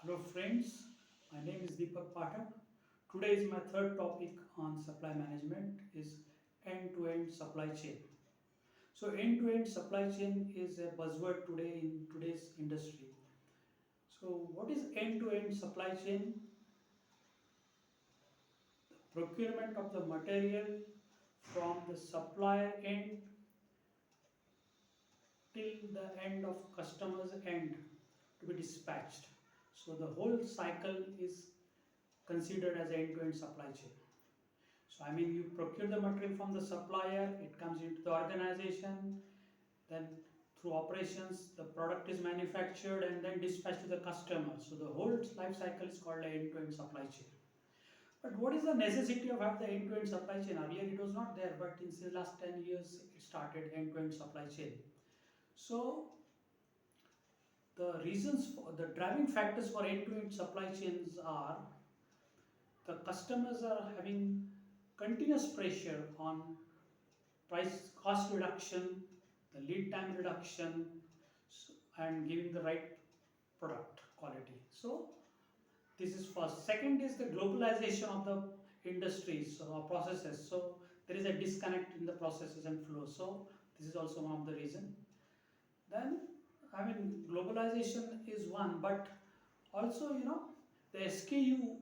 Hello friends, my name is Deepak Pathak. Today is my third topic on supply management is end-to-end supply chain. So end-to-end supply chain is a buzzword today in today's industry. So what is end-to-end supply chain? Procurement of the material from the supplier end till the end of customer's end to be dispatched. So the whole cycle is considered as end-to-end supply chain. So you procure the material from the supplier, it comes into the organization, then through operations the product is manufactured and then dispatched to the customer. So the whole life cycle is called an end-to-end supply chain. But what is the necessity of having the end-to-end supply chain? Earlier it was not there, but in the last 10 years it started end-to-end supply chain. So the reasons for the driving factors for end-to-end supply chains are the customers are having continuous pressure on price cost reduction, the lead time reduction, and giving the right product quality. So this is first. Second is the globalization of the industries or processes. So there is a disconnect in the processes and flows. So this is also one of the reason. Then globalization is one, but also the SKU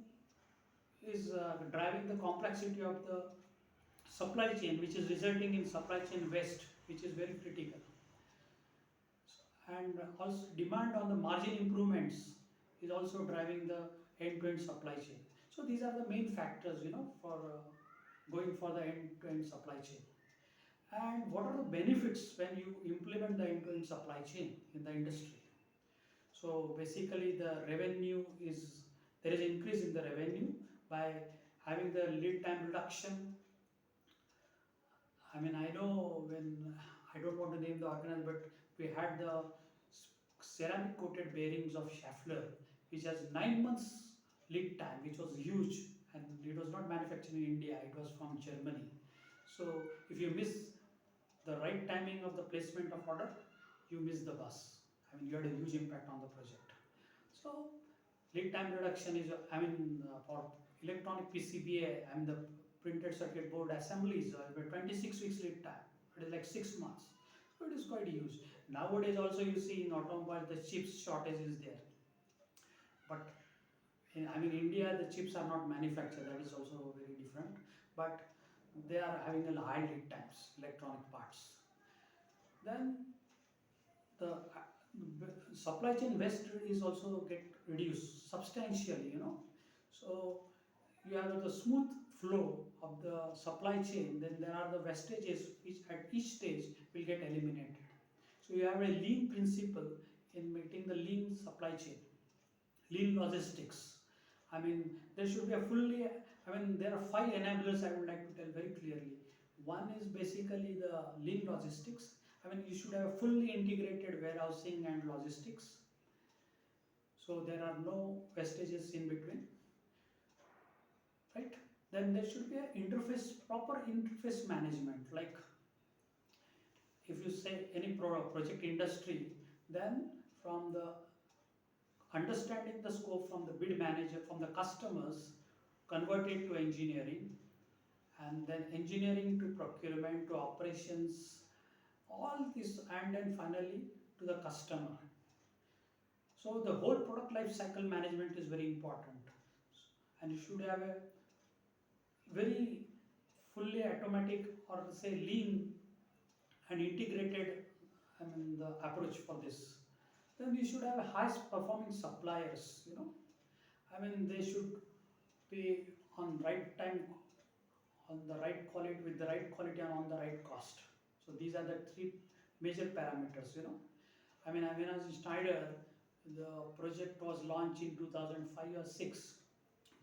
is driving the complexity of the supply chain, which is resulting in supply chain waste, which is very critical. And also demand on the margin improvements is also driving the end-to-end supply chain. So these are the main factors, for going for the end-to-end supply chain. And what are the benefits when you implement the end-to-end supply chain in the industry? So basically, the revenue is there is increase in the revenue by having the lead time reduction. I know when I don't want to name the organizer, but we had the ceramic coated bearings of Schaeffler, which has 9 months lead time, which was huge, and it was not manufactured in India; it was from Germany. So if you miss the right timing of the placement of order, you miss the bus. You had a huge impact on the project. So lead time reduction is, for electronic PCBA, the printed circuit board assemblies are 26 weeks lead time. It is like 6 months. So it is quite huge. Nowadays also you see in automobile the chips shortage is there. But in India the chips are not manufactured. That is also very different. But they are having a high lead times, electronic parts. Then the supply chain waste is also get reduced substantially, so you have the smooth flow of the supply chain, then there are the wastages which at each stage will get eliminated. So you have a lean principle in maintaining the lean supply chain, lean logistics. There should be a fully, there are five enablers I would like to tell very clearly. One is basically the lean logistics. You should have a fully integrated warehousing and logistics. So there are no wastages in between, right? Then there should be a interface, proper interface management. Like if you say any project industry, then from the understanding the scope from the bid manager, from the customers, convert it to engineering, and then engineering to procurement to operations, all this, and then finally to the customer. So the whole product life cycle management is very important, and you should have a very fully automatic or say lean and integrated the approach for this. Then we should have highest performing suppliers, they should be on right time, on the right quality, with the right quality and on the right cost. So these are the three major parameters, when I was in Schneider, the project was launched in 2005 or 6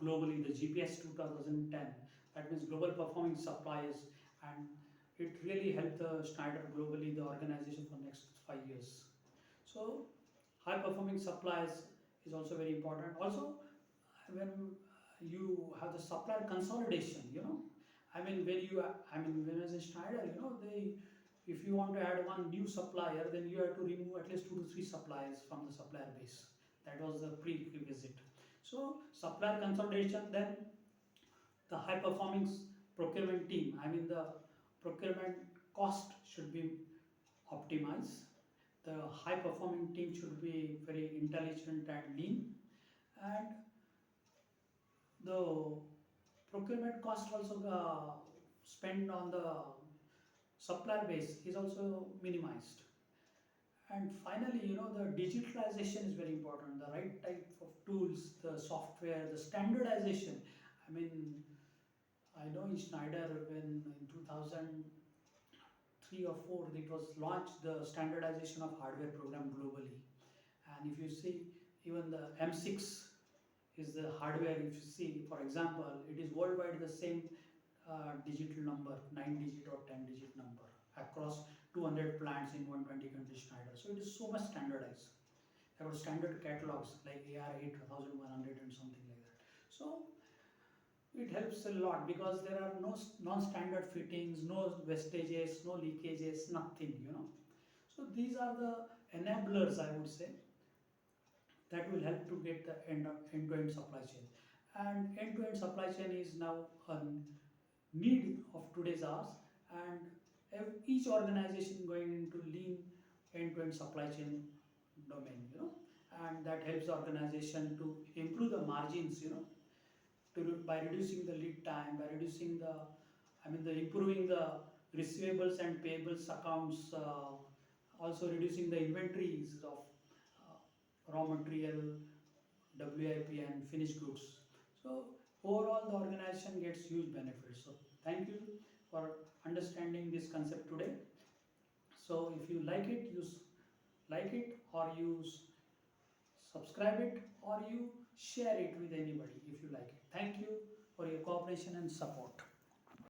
globally, the GPS 2010. That means global performing suppliers, and it really helped the Schneider globally, the organization for next 5 years. So high performing suppliers is also very important. Also, when you have the supplier consolidation, when I was in Schneider, they, if you want to add one new supplier, then you have to remove at least 2 to 3 suppliers from the supplier base. That was the prerequisite. So supplier consolidation, then the high performing procurement team. I mean the procurement cost should be optimized. The high performing team should be very intelligent and lean, and the procurement cost also spent on the supplier base is also minimized. And finally, the digitalization is very important. The right type of tools, the software, the standardization. I mean, I know in Schneider when in 2003 or 4 it was launched the standardization of hardware program globally. And if you see, even the M6 is the hardware. If you see, for example, it is worldwide the same digital number, 9 digit or 10 digit number across 200 plants in 120 countries Schneider. So it is so much standardized. There were standard catalogs like AR 8100 and something like that. So it helps a lot because there are no non-standard fittings, no wastages, no leakages, nothing. So these are the enablers, I would say, that will help to get the end-to-end supply chain. And end-to-end supply chain is now a need of today's hours, and each organization going into lean end-to-end supply chain domain, and that helps the organization to improve the margins, by reducing the lead time, by reducing the improving the receivables and payables accounts, also reducing the inventories of raw material, WIP and finished goods. So overall the organization gets huge benefits. So thank you for understanding this concept today. So if you like it, like it, or you subscribe it, or you share it with anybody if you like it. Thank you for your cooperation and support.